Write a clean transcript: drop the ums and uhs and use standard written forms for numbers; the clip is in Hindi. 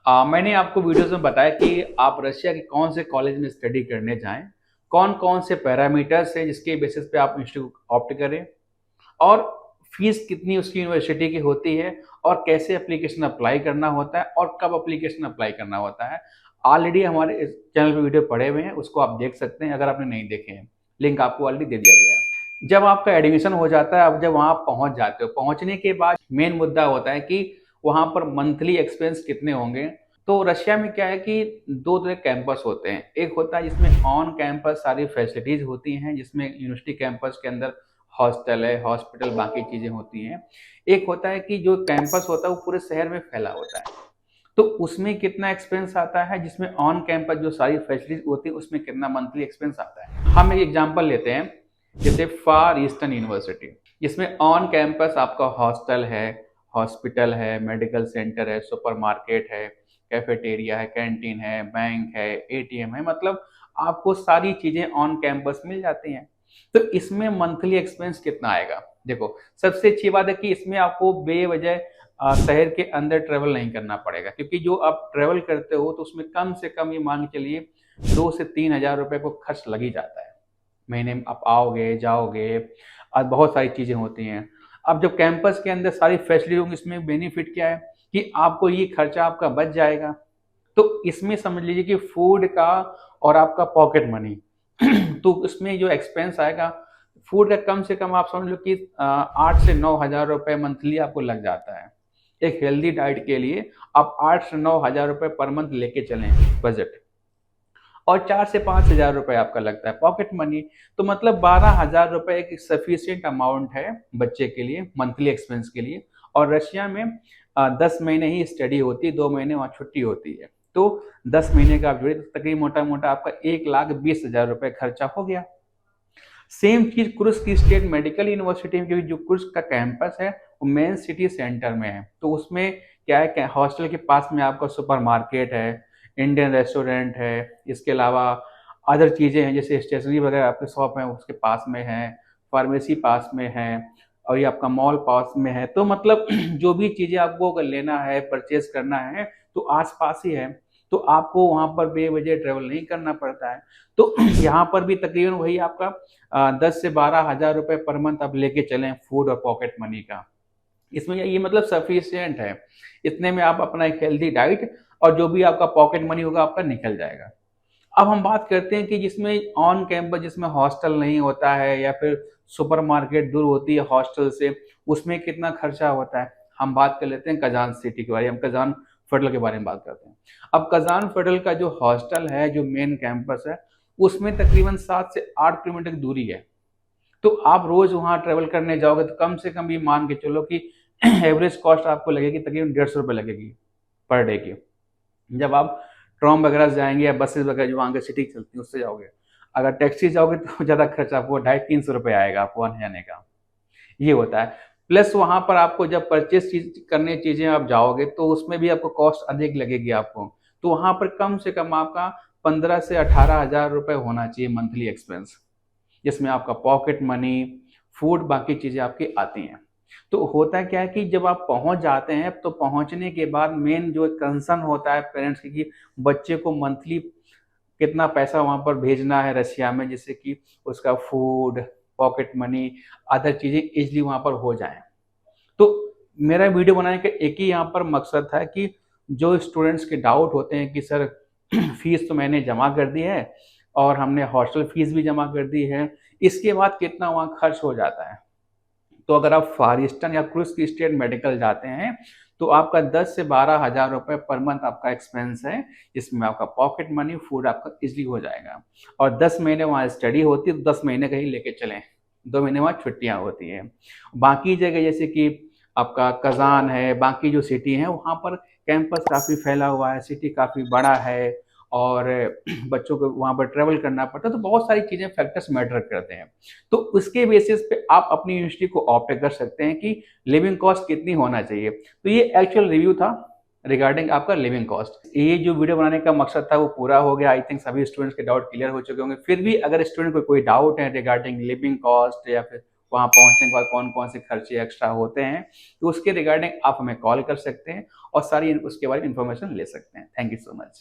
मैंने आपको वीडियोस में बताया कि आप रशिया के कौन से कॉलेज में स्टडी करने जाएं, कौन कौन से पैरामीटर्स हैं जिसके बेसिस पे आप इंस्टीट्यूट ऑप्ट करें और फीस कितनी उसकी यूनिवर्सिटी की होती है और कैसे एप्लीकेशन अप्लाई करना होता है और कब एप्लीकेशन अप्लाई करना होता है। ऑलरेडी हमारे इस चैनल पे वीडियो पड़े हुए हैं, उसको आप देख सकते हैं अगर आपने नहीं देखे हैं। लिंक आपको ऑलरेडी दे दिया गया है। जब आपका एडमिशन हो जाता है, अब जब वहाँ पहुँच जाते हो, पहुँचने के बाद मेन मुद्दा होता है कि वहाँ पर मंथली एक्सपेंस कितने होंगे। तो रशिया में क्या है कि दो तरह कैंपस होते हैं। एक होता है जिसमें ऑन कैंपस सारी फैसिलिटीज होती हैं, जिसमें यूनिवर्सिटी कैंपस के अंदर हॉस्टल है, हॉस्पिटल, बाकी चीजें होती हैं। एक होता है कि जो कैंपस होता है वो पूरे शहर में फैला होता है। तो उसमें कितना एक्सपेंस आता है, जिसमें ऑन कैंपस जो सारी फैसिलिटीज होती है उसमें कितना मंथली एक्सपेंस आता है। हम एक एग्जांपल लेते हैं, जैसे फार ईस्टर्न यूनिवर्सिटी, जिसमें ऑन कैंपस आपका हॉस्टल है, हॉस्पिटल है, मेडिकल सेंटर है, सुपरमार्केट है, कैफेटेरिया है, कैंटीन है, बैंक है, एटीएम है, मतलब आपको सारी चीजें ऑन कैंपस मिल जाती हैं। तो इसमें मंथली एक्सपेंस कितना आएगा? देखो, सबसे अच्छी बात है कि इसमें आपको बेवजह शहर के अंदर ट्रेवल नहीं करना पड़ेगा, क्योंकि जो आप ट्रेवल करते हो तो उसमें कम से कम ये मान के चलिए 2 से 3 हज़ार रुपए को खर्च लग ही जाता है। महीने में आप आओगे जाओगे और बहुत सारी चीजें होती हैं। अब जब कैंपस के अंदर सारी फैसिलिटी होंगी, इसमें बेनिफिट क्या है कि आपको ये खर्चा आपका बच जाएगा। तो इसमें समझ लीजिए कि फूड का और आपका पॉकेट मनी तो इसमें जो एक्सपेंस आएगा फूड का, कम से कम आप समझ लो कि 8 से 9 हज़ार रुपए मंथली आपको लग जाता है। एक हेल्दी डाइट के लिए आप 8 से 9 हज़ार रुपए पर मंथ लेके चलें बजट, और 4 से 5 हज़ार रुपए आपका लगता है पॉकेट मनी। तो मतलब 12 हज़ार रुपए एक सफिशियंट अमाउंट है बच्चे के लिए, मंथली एक्सपेंस के लिए। और रशिया में 10 महीने ही स्टडी होती है, 2 महीने वहाँ छुट्टी होती है। तो 10 महीने का आप जोड़े तो तकरीबन मोटा मोटा आपका 1,20,000 रुपए खर्चा हो गया। सेम चीज कुर्स्क की स्टेट मेडिकल यूनिवर्सिटी में, क्योंकि जो कुर्स्क का कैंपस है वो मेन सिटी सेंटर में है। तो उसमें क्या है कि हॉस्टल के पास में आपका सुपरमार्केट है, इंडियन रेस्टोरेंट है, इसके अलावा अदर चीज़ें हैं जैसे स्टेशनरी वगैरह आपके शॉप है उसके पास में है, फार्मेसी पास में है, और ये आपका मॉल पास में है। तो मतलब जो भी चीज़ें आपको अगर लेना है, परचेज करना है, तो आस पास ही है। तो आपको वहाँ पर बेवजह ट्रेवल नहीं करना पड़ता है। तो यहाँ पर भी तकरीबन वही आपका 10 से 12 हज़ार रुपए पर मंथ आप लेके चलें फूड और पॉकेट मनी का। इसमें ये मतलब सफिशियंट है। इतने में आप अपना एक हेल्दी डाइट और जो भी आपका पॉकेट मनी होगा आपका निकल जाएगा। अब हम बात करते हैं कि जिसमें ऑन कैंपस, जिसमें हॉस्टल नहीं होता है या फिर सुपरमार्केट दूर होती है हॉस्टल से, उसमें कितना खर्चा होता है। हम बात कर लेते हैं कजान सिटी के बारे में, हम कजान फेडरल के बारे में बात करते हैं। अब कजान फेडरल का जो हॉस्टल है, जो मेन कैंपस है, उसमें तकरीबन 7 से 8 किलोमीटर की दूरी है। तो आप रोज वहाँ ट्रेवल करने जाओगे तो कम से कम ये मान के चलो कि एवरेज कॉस्ट आपको लगेगी तकरीबन 150 रुपये लगेगी पर डे की। जब आप ट्रॉम वगैरह से जाएंगे या बसेस वगैरह जो वहाँ के सिटी चलती है उससे जाओगे, अगर टैक्सी जाओगे तो ज़्यादा खर्चा आपको 250-300 रुपये आएगा आपको आने जाने का। ये होता है। प्लस वहाँ पर आपको जब परचेज चीज करने चीज़ें आप जाओगे तो उसमें भी आपको कॉस्ट अधिक लगेगी आपको। तो वहाँ पर कम से कम आपका 15 से 18 हज़ार रुपये होना चाहिए मंथली एक्सपेंस, जिसमें आपका पॉकेट मनी, फूड, बाकी चीज़ें आपकी आती हैं। तो होता क्या है कि जब आप पहुंच जाते हैं तो पहुंचने के बाद मेन जो कंसर्न होता है पेरेंट्स की कि बच्चे को मंथली कितना पैसा वहां पर भेजना है रशिया में, जिससे कि उसका फूड, पॉकेट मनी, अदर चीज़ें इजली वहां पर हो जाएं। तो मेरा वीडियो बनाने का एक ही यहाँ पर मकसद था कि जो स्टूडेंट्स के डाउट होते हैं कि सर फीस तो मैंने जमा कर दी है और हमने हॉस्टल फीस भी जमा कर दी है, इसके बाद कितना वहाँ खर्च हो जाता है। तो अगर आप फार ईस्टर्न या क्रूज की स्टेट मेडिकल जाते हैं तो आपका 10 से 12 हज़ार रुपये पर मंथ आपका एक्सपेंस है, जिसमें आपका पॉकेट मनी, फूड आपका इजली हो जाएगा। और 10 महीने वहाँ स्टडी होती है तो 10 महीने कहीं लेके चलें, 2 महीने वहाँ छुट्टियाँ होती हैं। बाकी जगह जैसे कि आपका कजान है, बाकी जो सिटी है वहाँ पर कैंपस काफ़ी फैला हुआ है, सिटी काफ़ी बड़ा है, और बच्चों को वहाँ पर ट्रेवल करना पड़ता है। तो बहुत सारी चीज़ें, फैक्टर्स मैटर करते हैं। तो उसके बेसिस पे आप अपनी यूनिवर्सिटी को ऑप्ट कर सकते हैं कि लिविंग कॉस्ट कितनी होना चाहिए। तो ये एक्चुअल रिव्यू था रिगार्डिंग आपका लिविंग कॉस्ट। ये जो वीडियो बनाने का मकसद था वो पूरा हो गया। आई थिंक सभी स्टूडेंट्स के डाउट क्लियर हो चुके होंगे। फिर भी अगर स्टूडेंट को कोई डाउट है रिगार्डिंग लिविंग कॉस्ट या फिर वहाँ पहुँचने के बाद कौन कौन से खर्चे एक्स्ट्रा होते हैं, तो उसके रिगार्डिंग आप हमें कॉल कर सकते हैं और सारी उसके बारे में इन्फॉर्मेशन ले सकते हैं। Thank you so much.